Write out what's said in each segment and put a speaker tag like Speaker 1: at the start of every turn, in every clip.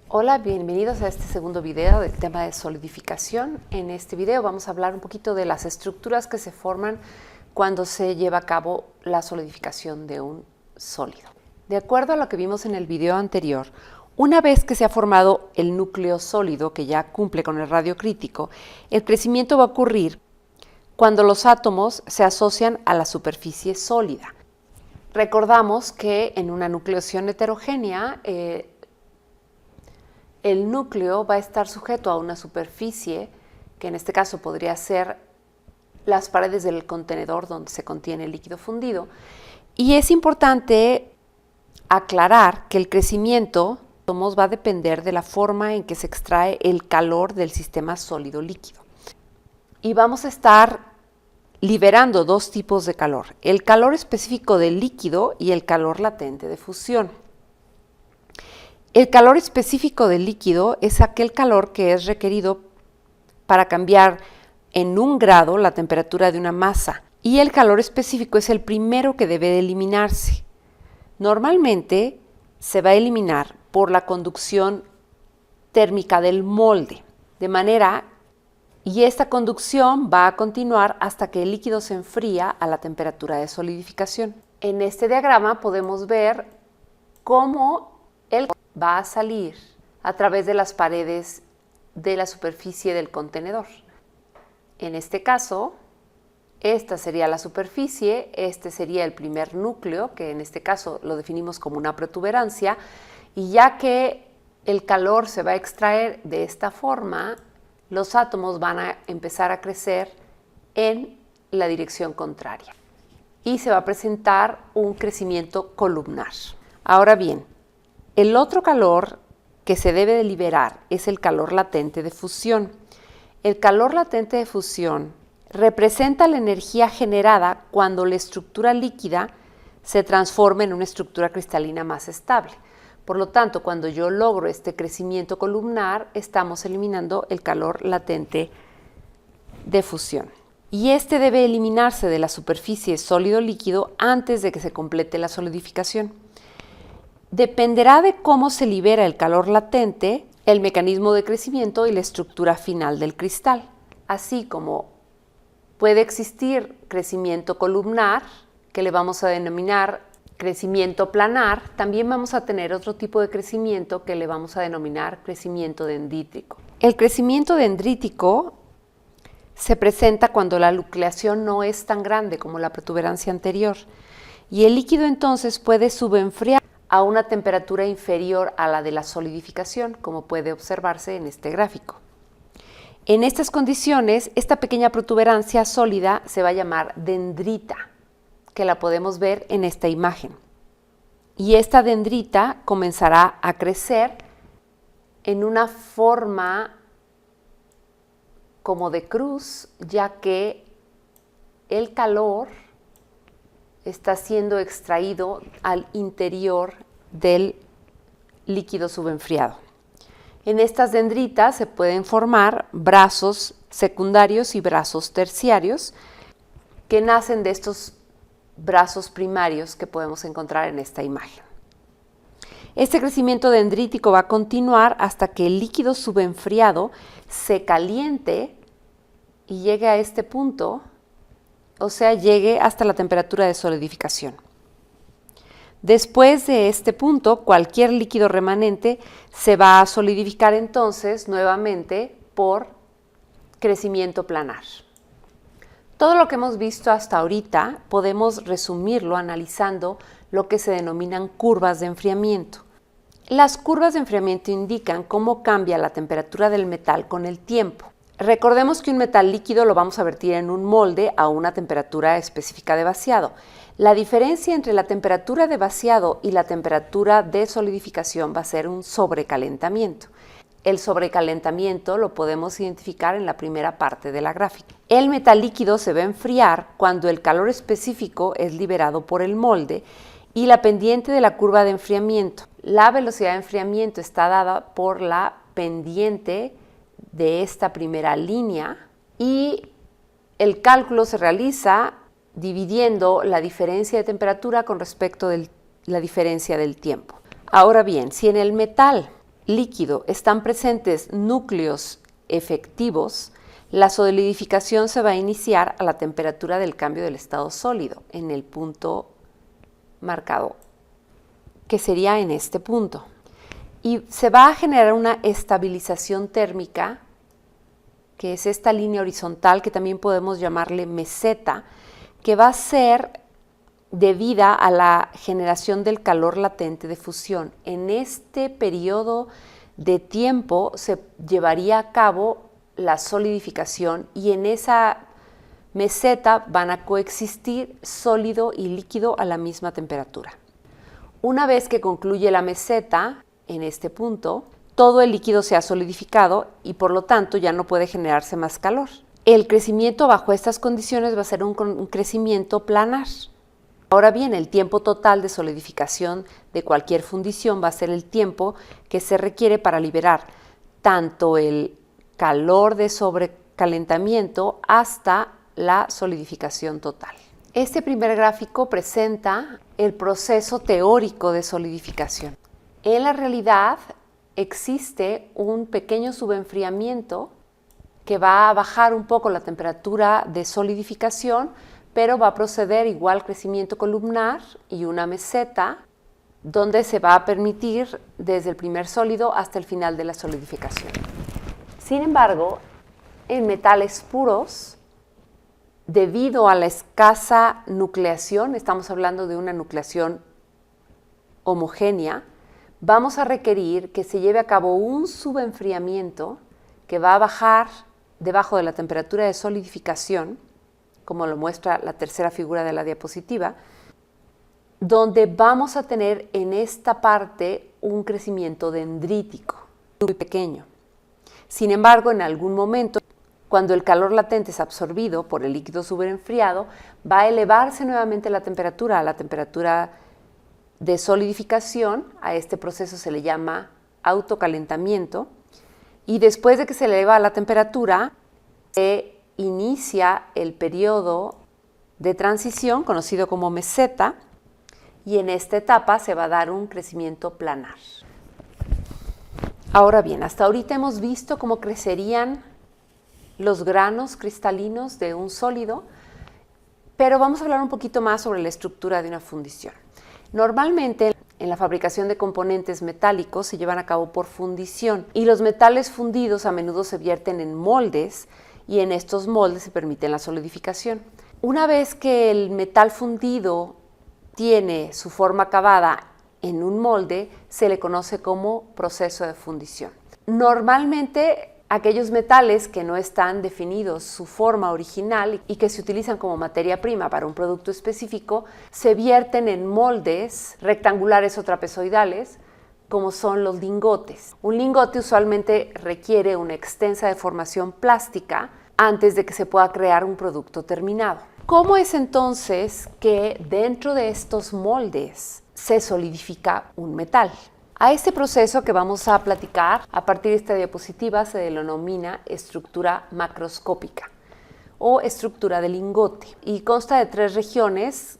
Speaker 1: Hola, bienvenidos a este segundo video del tema de solidificación. En este video vamos a hablar un poquito de las estructuras que se forman cuando se lleva a cabo la solidificación de un sólido. De acuerdo a lo que vimos en el video anterior, una vez que se ha formado el núcleo sólido que ya cumple con el radio crítico, el crecimiento va a ocurrir cuando los átomos se asocian a la superficie sólida. Recordamos que en una nucleación heterogénea, el núcleo va a estar sujeto a una superficie, que en este caso podría ser las paredes del contenedor donde se contiene el líquido fundido. Y es importante aclarar que el crecimiento va a depender de la forma en que se extrae el calor del sistema sólido líquido. Y vamos a estar liberando dos tipos de calor: el calor específico del líquido y el calor latente de fusión. El calor específico del líquido es aquel calor que es requerido para cambiar en 1 grado la temperatura de una masa, y el calor específico es el primero que debe de eliminarse. Normalmente se va a eliminar por la conducción térmica del molde, de manera y esta conducción va a continuar hasta que el líquido se enfría a la temperatura de solidificación. En este diagrama podemos ver cómo el va a salir a través de las paredes de la superficie del contenedor. En este caso, esta sería la superficie, este sería el primer núcleo, que en este caso lo definimos como una protuberancia, y ya que el calor se va a extraer de esta forma, los átomos van a empezar a crecer en la dirección contraria y se va a presentar un crecimiento columnar. Ahora bien, el otro calor que se debe de liberar es el calor latente de fusión. El calor latente de fusión representa la energía generada cuando la estructura líquida se transforma en una estructura cristalina más estable. Por lo tanto, cuando yo logro este crecimiento columnar, estamos eliminando el calor latente de fusión. Y este debe eliminarse de la superficie sólido-líquido antes de que se complete la solidificación. Dependerá de cómo se libera el calor latente, el mecanismo de crecimiento y la estructura final del cristal. Así como puede existir crecimiento columnar, que le vamos a denominar crecimiento planar, también vamos a tener otro tipo de crecimiento que le vamos a denominar crecimiento dendrítico. El crecimiento dendrítico se presenta cuando la nucleación no es tan grande como la protuberancia anterior, y el líquido entonces puede subenfriar a una temperatura inferior a la de la solidificación, como puede observarse en este gráfico. En estas condiciones, esta pequeña protuberancia sólida se va a llamar dendrita, que la podemos ver en esta imagen. Y esta dendrita comenzará a crecer en una forma como de cruz, ya que el calor está siendo extraído al interior del líquido subenfriado. En estas dendritas se pueden formar brazos secundarios y brazos terciarios que nacen de estos brazos primarios que podemos encontrar en esta imagen. Este crecimiento dendrítico va a continuar hasta que el líquido subenfriado se caliente y llegue a este punto, o sea, llegue hasta la temperatura de solidificación. Después de este punto, cualquier líquido remanente se va a solidificar entonces nuevamente por crecimiento planar. Todo lo que hemos visto hasta ahorita podemos resumirlo analizando lo que se denominan curvas de enfriamiento. Las curvas de enfriamiento indican cómo cambia la temperatura del metal con el tiempo. Recordemos que un metal líquido lo vamos a vertir en un molde a una temperatura específica de vaciado. La diferencia entre la temperatura de vaciado y la temperatura de solidificación va a ser un sobrecalentamiento. El sobrecalentamiento lo podemos identificar en la primera parte de la gráfica. El metal líquido se va a enfriar cuando el calor específico es liberado por el molde y la pendiente de la curva de enfriamiento. La velocidad de enfriamiento está dada por la pendiente de esta primera línea y el cálculo se realiza dividiendo la diferencia de temperatura con respecto de la diferencia del tiempo. Ahora bien, si en el metal líquido están presentes núcleos efectivos, la solidificación se va a iniciar a la temperatura del cambio del estado sólido, en el punto marcado, que sería en este punto. Y se va a generar una estabilización térmica, que es esta línea horizontal, que también podemos llamarle meseta, que va a ser debida a la generación del calor latente de fusión. En este periodo de tiempo se llevaría a cabo la solidificación y en esa meseta van a coexistir sólido y líquido a la misma temperatura. Una vez que concluye la meseta, en este punto, todo el líquido se ha solidificado y por lo tanto ya no puede generarse más calor. El crecimiento bajo estas condiciones va a ser un crecimiento planar. Ahora bien, el tiempo total de solidificación de cualquier fundición va a ser el tiempo que se requiere para liberar tanto el calor de sobrecalentamiento hasta la solidificación total. Este primer gráfico presenta el proceso teórico de solidificación. En la realidad existe un pequeño subenfriamiento que va a bajar un poco la temperatura de solidificación, pero va a proceder igual crecimiento columnar y una meseta donde se va a permitir desde el primer sólido hasta el final de la solidificación. Sin embargo, en metales puros, debido a la escasa nucleación, estamos hablando de una nucleación homogénea, vamos a requerir que se lleve a cabo un subenfriamiento que va a bajar debajo de la temperatura de solidificación, como lo muestra la tercera figura de la diapositiva, donde vamos a tener en esta parte un crecimiento dendrítico muy pequeño. Sin embargo, en algún momento, cuando el calor latente es absorbido por el líquido superenfriado, va a elevarse nuevamente la temperatura a la temperatura de solidificación. A este proceso se le llama autocalentamiento, y después de que se eleva la temperatura, se inicia el periodo de transición conocido como meseta, y en esta etapa se va a dar un crecimiento planar. Ahora bien, hasta ahorita hemos visto cómo crecerían los granos cristalinos de un sólido, pero vamos a hablar un poquito más sobre la estructura de una fundición. Normalmente en la fabricación de componentes metálicos se llevan a cabo por fundición y los metales fundidos a menudo se vierten en moldes y en estos moldes se permite la solidificación. Una vez que el metal fundido tiene su forma acabada en un molde, se le conoce como proceso de fundición. Normalmente aquellos metales que no están definidos su forma original y que se utilizan como materia prima para un producto específico, se vierten en moldes rectangulares o trapezoidales, como son los lingotes. Un lingote usualmente requiere una extensa deformación plástica antes de que se pueda crear un producto terminado. ¿Cómo es entonces que dentro de estos moldes se solidifica un metal? A este proceso que vamos a platicar a partir de esta diapositiva se denomina estructura macroscópica o estructura de lingote y consta de 3 regiones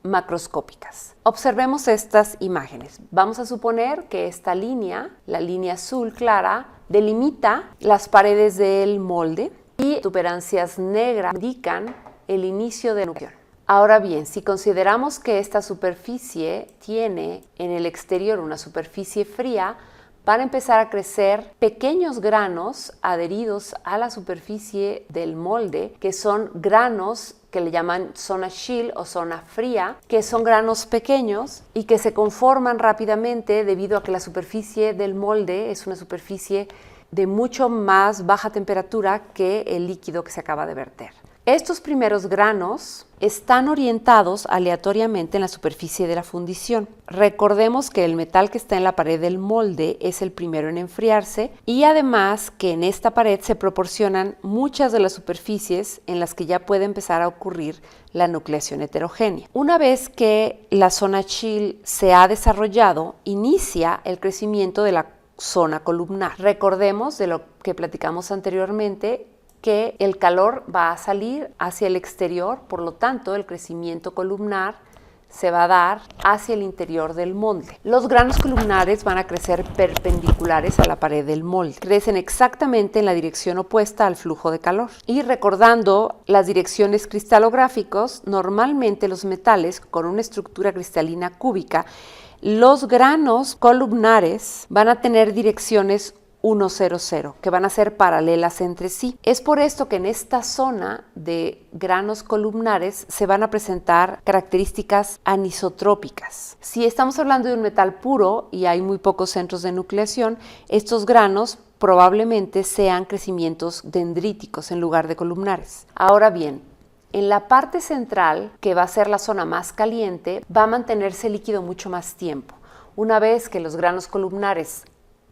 Speaker 1: macroscópicas. Observemos estas imágenes. Vamos a suponer que esta línea, la línea azul clara, delimita las paredes del molde y protuberancias negras indican el inicio de la erupción. Ahora bien, si consideramos que esta superficie tiene en el exterior una superficie fría, van a empezar a crecer pequeños granos adheridos a la superficie del molde, que son granos que le llaman zona chill o zona fría, que son granos pequeños y que se conforman rápidamente debido a que la superficie del molde es una superficie de mucho más baja temperatura que el líquido que se acaba de verter. Estos primeros granos están orientados aleatoriamente en la superficie de la fundición. Recordemos que el metal que está en la pared del molde es el primero en enfriarse y además que en esta pared se proporcionan muchas de las superficies en las que ya puede empezar a ocurrir la nucleación heterogénea. Una vez que la zona chill se ha desarrollado, inicia el crecimiento de la zona columnar. Recordemos de lo que platicamos anteriormente que el calor va a salir hacia el exterior, por lo tanto el crecimiento columnar se va a dar hacia el interior del molde. Los granos columnares van a crecer perpendiculares a la pared del molde. Crecen exactamente en la dirección opuesta al flujo de calor. Y recordando las direcciones cristalográficos, normalmente los metales con una estructura cristalina cúbica, los granos columnares van a tener direcciones 1, 0, 0, que van a ser paralelas entre sí. Es por esto que en esta zona de granos columnares se van a presentar características anisotrópicas. Si estamos hablando de un metal puro y hay muy pocos centros de nucleación, estos granos probablemente sean crecimientos dendríticos en lugar de columnares. Ahora bien, en la parte central, que va a ser la zona más caliente, va a mantenerse líquido mucho más tiempo. Una vez que los granos columnares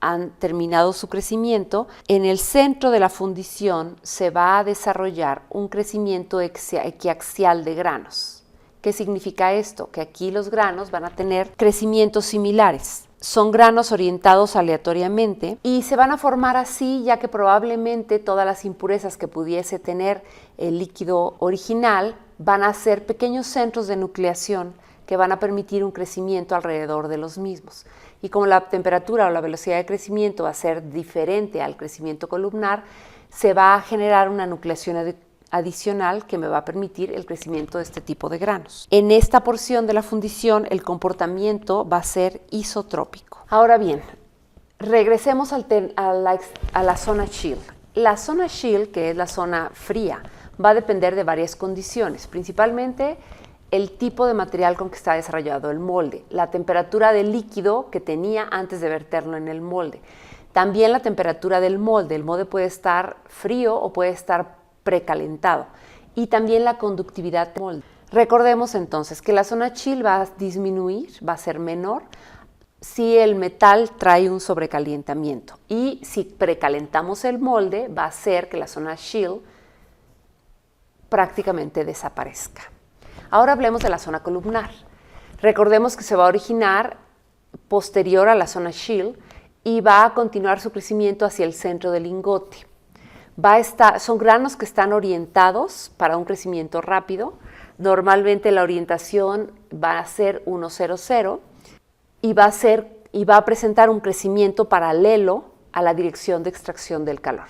Speaker 1: han terminado su crecimiento, en el centro de la fundición se va a desarrollar un crecimiento equiaxial de granos. ¿Qué significa esto? Que aquí los granos van a tener crecimientos similares. Son granos orientados aleatoriamente y se van a formar así, ya que probablemente todas las impurezas que pudiese tener el líquido original van a ser pequeños centros de nucleación que van a permitir un crecimiento alrededor de los mismos. Y como la temperatura o la velocidad de crecimiento va a ser diferente al crecimiento columnar, se va a generar una nucleación adicional que me va a permitir el crecimiento de este tipo de granos. En esta porción de la fundición, el comportamiento va a ser isotrópico. Ahora bien, regresemos a la zona chill. La zona chill, que es la zona fría, va a depender de varias condiciones, principalmente el tipo de material con que está desarrollado el molde, la temperatura del líquido que tenía antes de verterlo en el molde, también la temperatura del molde. El molde puede estar frío o puede estar precalentado, y también la conductividad del molde. Recordemos entonces que la zona chill va a disminuir, va a ser menor si el metal trae un sobrecalentamiento, y si precalentamos el molde va a hacer que la zona chill prácticamente desaparezca. Ahora hablemos de la zona columnar. Recordemos que se va a originar posterior a la zona chill y va a continuar su crecimiento hacia el centro del lingote. Son granos que están orientados para un crecimiento rápido. Normalmente la orientación va a ser 1, 0, 0 y va a presentar un crecimiento paralelo a la dirección de extracción del calor.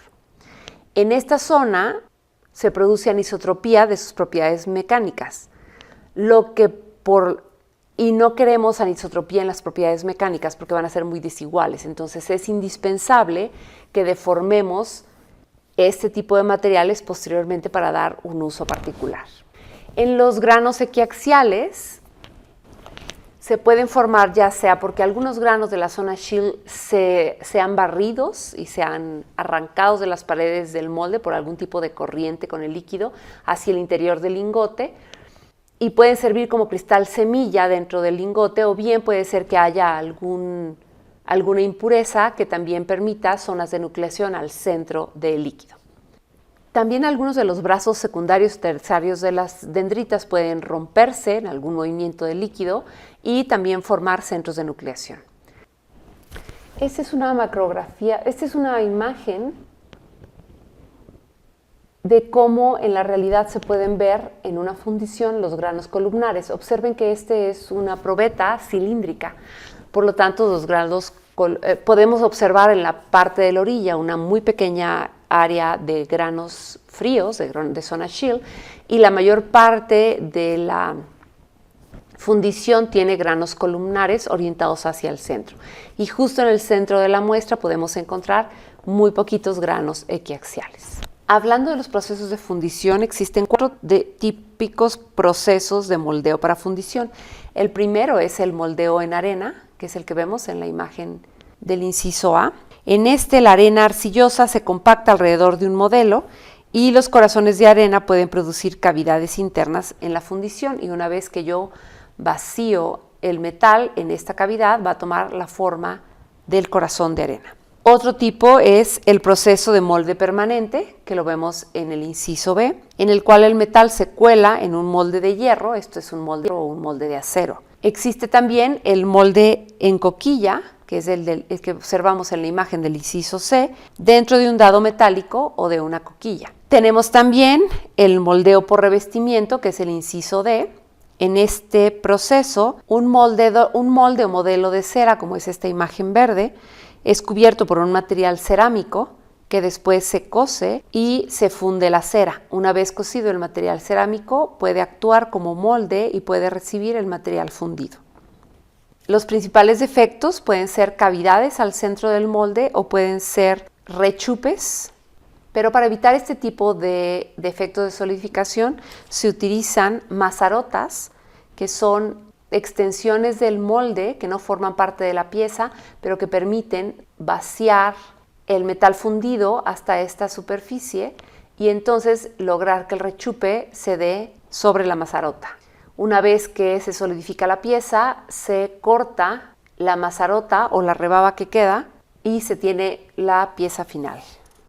Speaker 1: En esta zona se produce anisotropía de sus propiedades mecánicas. Y no queremos anisotropía en las propiedades mecánicas porque van a ser muy desiguales. Entonces es indispensable que deformemos este tipo de materiales posteriormente para dar un uso particular. En los granos equiaxiales se pueden formar ya sea porque algunos granos de la zona chill sean barridos y sean arrancados de las paredes del molde por algún tipo de corriente con el líquido hacia el interior del lingote, y pueden servir como cristal semilla dentro del lingote, o bien puede ser que haya alguna impureza que también permita zonas de nucleación al centro del líquido. También algunos de los brazos secundarios y terciarios de las dendritas pueden romperse en algún movimiento del líquido y también formar centros de nucleación. Esta es una macrografía, esta es una imagen de cómo en la realidad se pueden ver en una fundición los granos columnares. Observen que este es una probeta cilíndrica, por lo tanto los granos podemos observar en la parte de la orilla una muy pequeña área de granos fríos, de zona chill, y la mayor parte de la fundición tiene granos columnares orientados hacia el centro. Y justo en el centro de la muestra podemos encontrar muy poquitos granos equiaxiales. Hablando de los procesos de fundición, existen 4 típicos procesos de moldeo para fundición. El primero es el moldeo en arena, que es el que vemos en la imagen del inciso A. En la arena arcillosa se compacta alrededor de un modelo y los corazones de arena pueden producir cavidades internas en la fundición, y una vez que yo vacío el metal en esta cavidad va a tomar la forma del corazón de arena. Otro tipo es el proceso de molde permanente, que lo vemos en el inciso B, en el cual el metal se cuela en un molde de hierro. Esto es un molde o un molde de acero. Existe también el molde en coquilla, que es el que observamos en la imagen del inciso C, dentro de un dado metálico o de una coquilla. Tenemos también el moldeo por revestimiento, que es el inciso D, En este proceso, un molde o modelo de cera, como es esta imagen verde, es cubierto por un material cerámico que después se cose y se funde la cera. Una vez cocido el material cerámico, puede actuar como molde y puede recibir el material fundido. Los principales defectos pueden ser cavidades al centro del molde o pueden ser rechupes, pero para evitar este tipo de defectos de solidificación se utilizan mazarotas, que son extensiones del molde que no forman parte de la pieza, pero que permiten vaciar el metal fundido hasta esta superficie y entonces lograr que el rechupe se dé sobre la mazarota. Una vez que se solidifica la pieza, se corta la mazarota o la rebaba que queda y se tiene la pieza final.